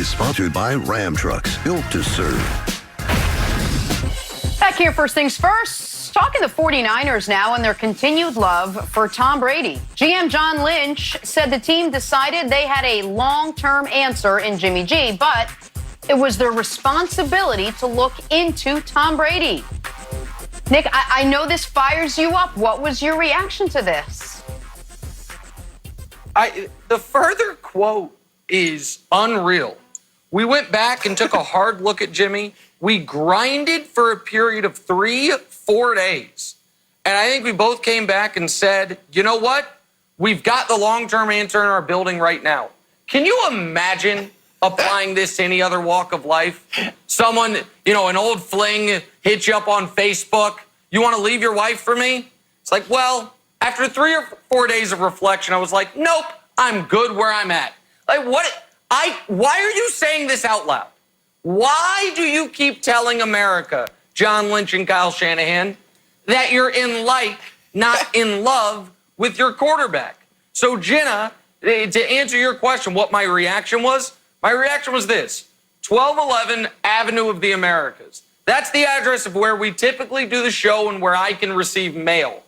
is sponsored by Ram Trucks, built to serve. Back here, first things first. Talking the 49ers now and their continued love for Tom Brady. GM John Lynch said the team decided they had a long-term answer in Jimmy G, but it was their responsibility to look into Tom Brady. Nick, I know this fires you up. What was your reaction to this? The further quote is unreal. We went back and took a hard look at Jimmy. We grinded for a period of 3-4 days. And I think we both came back and said, you know what? We've got the long-term answer in our building right now. Can you imagine applying this to any other walk of life? Someone, an old fling hits you up on Facebook. You want to leave your wife for me? It's like, well, after 3 or 4 days of reflection, I was like, nope, I'm good where I'm at. Like, why are you saying this out loud? Why do you keep telling America, John Lynch and Kyle Shanahan, that you're in like, not in love with your quarterback? So, Jenna, to answer your question, what my reaction was this: 1211 Avenue of the Americas. That's the address of where we typically do the show and where I can receive mail.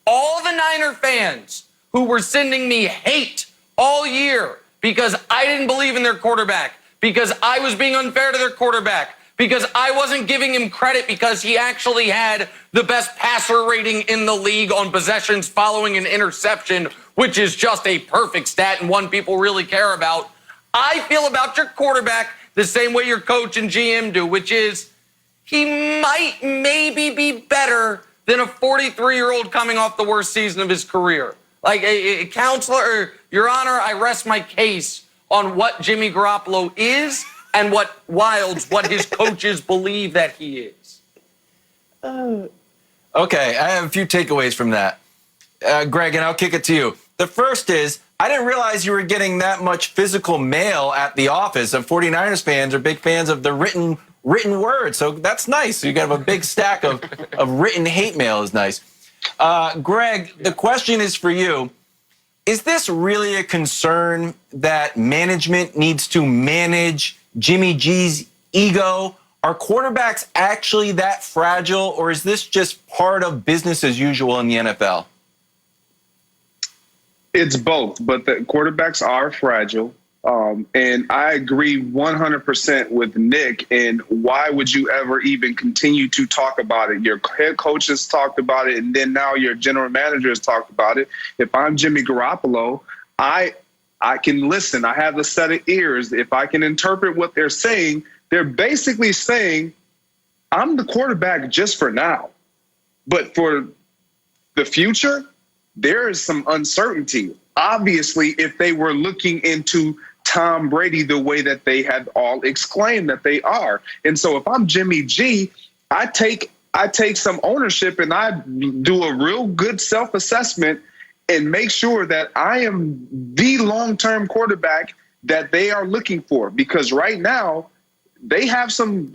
All the Niner fans who were sending me hate all year because I didn't believe in their quarterback, because I was being unfair to their quarterback, because I wasn't giving him credit because he actually had the best passer rating in the league on possessions following an interception, which is just a perfect stat and one people really care about. I feel about your quarterback the same way your coach and GM do, which is he might maybe be better than a 43-year-old coming off the worst season of his career. Like a counselor, Your Honor, I rest my case on what Jimmy Garoppolo is and what his coaches believe that he is. Okay, I have a few takeaways from that. Greg, and I'll kick it to you. The first is, I didn't realize you were getting that much physical mail at the office. Of 49ers fans are big fans of the written word, so that's nice. You have a big stack of written hate mail is nice. Greg, the question is for you. Is this really a concern that management needs to manage Jimmy G's ego? Are quarterbacks actually that fragile, or is this just part of business as usual in the NFL? It's both, but the quarterbacks are fragile. And I agree 100% with Nick. And why would you ever even continue to talk about it? Your head coach has talked about it, and then now your general manager has talked about it. If I'm Jimmy Garoppolo, I can listen. I have a set of ears. If I can interpret what they're saying, they're basically saying, I'm the quarterback just for now. But for the future, there is some uncertainty. Obviously, if they were looking into Tom Brady the way that they had all exclaimed that they are. And so if I'm Jimmy G, I take some ownership and I do a real good self-assessment and make sure that I am the long-term quarterback that they are looking for. Because right now they have some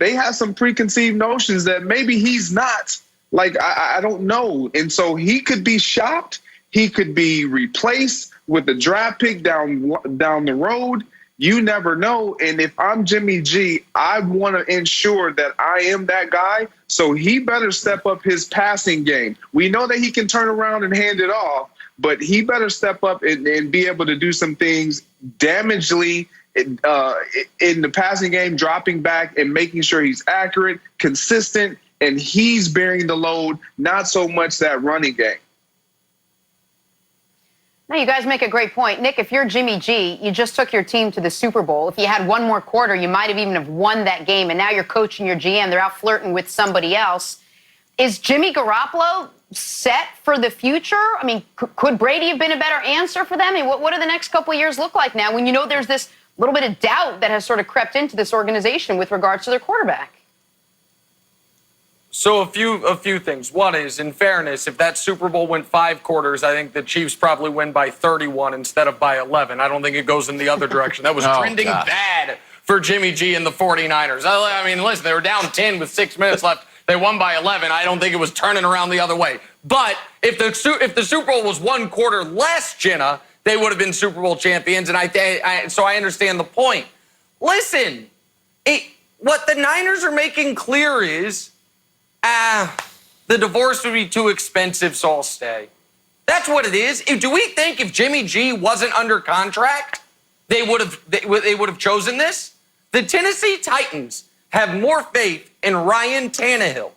preconceived notions that maybe he's not. Like, I don't know. And so he could be shopped. He could be replaced with a draft pick down the road. You never know. And if I'm Jimmy G, I want to ensure that I am that guy. So he better step up his passing game. We know that he can turn around and hand it off, but he better step up and be able to do some things damagingly in the passing game, dropping back and making sure he's accurate, consistent, and he's bearing the load, not so much that running game. Now, you guys make a great point. Nick, if you're Jimmy G, you just took your team to the Super Bowl. If you had one more quarter, you might have even have won that game. And now you're coaching your GM. They're out flirting with somebody else. Is Jimmy Garoppolo set for the future? I mean, could Brady have been a better answer for them? I mean, what do the next couple of years look like now when you know there's this little bit of doubt that has sort of crept into this organization with regards to their quarterback? So a few things. One is, in fairness, if that Super Bowl went 5 quarters, I think the Chiefs probably win by 31 instead of by 11. I don't think it goes in the other direction. That was trending bad for Jimmy G and the 49ers. I mean, listen, they were down 10 with 6 minutes left. They won by 11. I don't think it was turning around the other way. But if the Super Bowl was 1 quarter less, Jenna, they would have been Super Bowl champions. And so I understand the point. Listen, what the Niners are making clear is, the divorce would be too expensive, so I'll stay. That's what it is. Do we think if Jimmy G wasn't under contract, they would have chosen this? The Tennessee Titans have more faith in Ryan Tannehill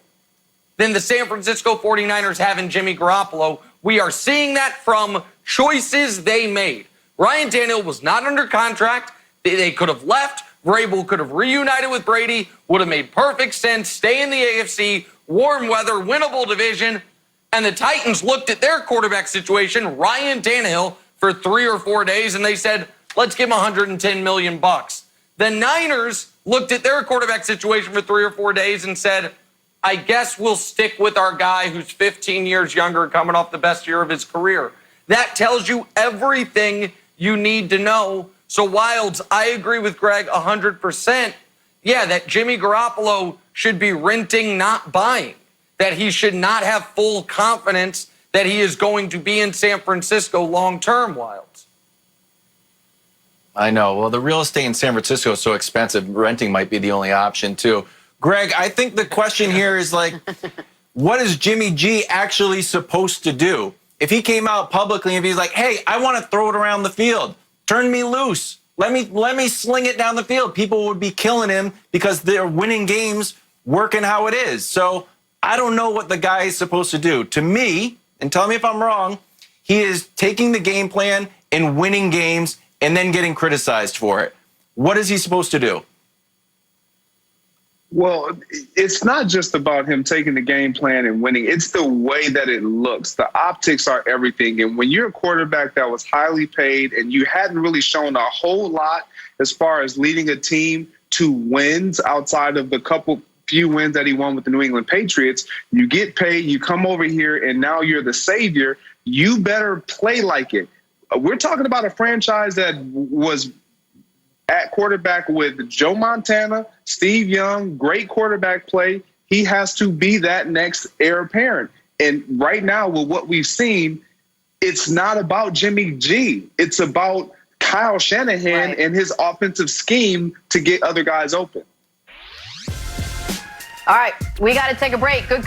than the San Francisco 49ers have in Jimmy Garoppolo. We are seeing that from choices they made. Ryan Tannehill was not under contract. They could have left. Vrabel could have reunited with Brady. Would have made perfect sense. Stay in the AFC, warm weather, winnable division. And the Titans looked at their quarterback situation, Ryan Tannehill, for 3 or 4 days, and they said, let's give him $110 million. The Niners looked at their quarterback situation for 3 or 4 days and said, I guess we'll stick with our guy who's 15 years younger, coming off the best year of his career. That tells you everything you need to know. So, Wilds, I agree with Greg 100%. Yeah, that Jimmy Garoppolo should be renting, not buying. That he should not have full confidence that he is going to be in San Francisco long-term, Wilds. I know. Well, the real estate in San Francisco is so expensive. Renting might be the only option, too. Greg, I think the question here is like, what is Jimmy G actually supposed to do? If he came out publicly and he's like, hey, I want to throw it around the field. Turn me loose. Let me sling it down the field. People would be killing him because they're winning games working how it is. So I don't know what the guy is supposed to do. To me, and tell me if I'm wrong, he is taking the game plan and winning games and then getting criticized for it. What is he supposed to do? Well, it's not just about him taking the game plan and winning. It's the way that it looks. The optics are everything. And when you're a quarterback that was highly paid and you hadn't really shown a whole lot as far as leading a team to wins outside of the few wins that he won with the New England Patriots, you get paid, you come over here, and now you're the savior. You better play like it. We're talking about a franchise that was at quarterback with Joe Montana, Steve Young, great quarterback play. He has to be that next heir apparent. And right now, with what we've seen, it's not about Jimmy G. It's about Kyle Shanahan and his offensive scheme to get other guys open. All right, we got to take a break. Good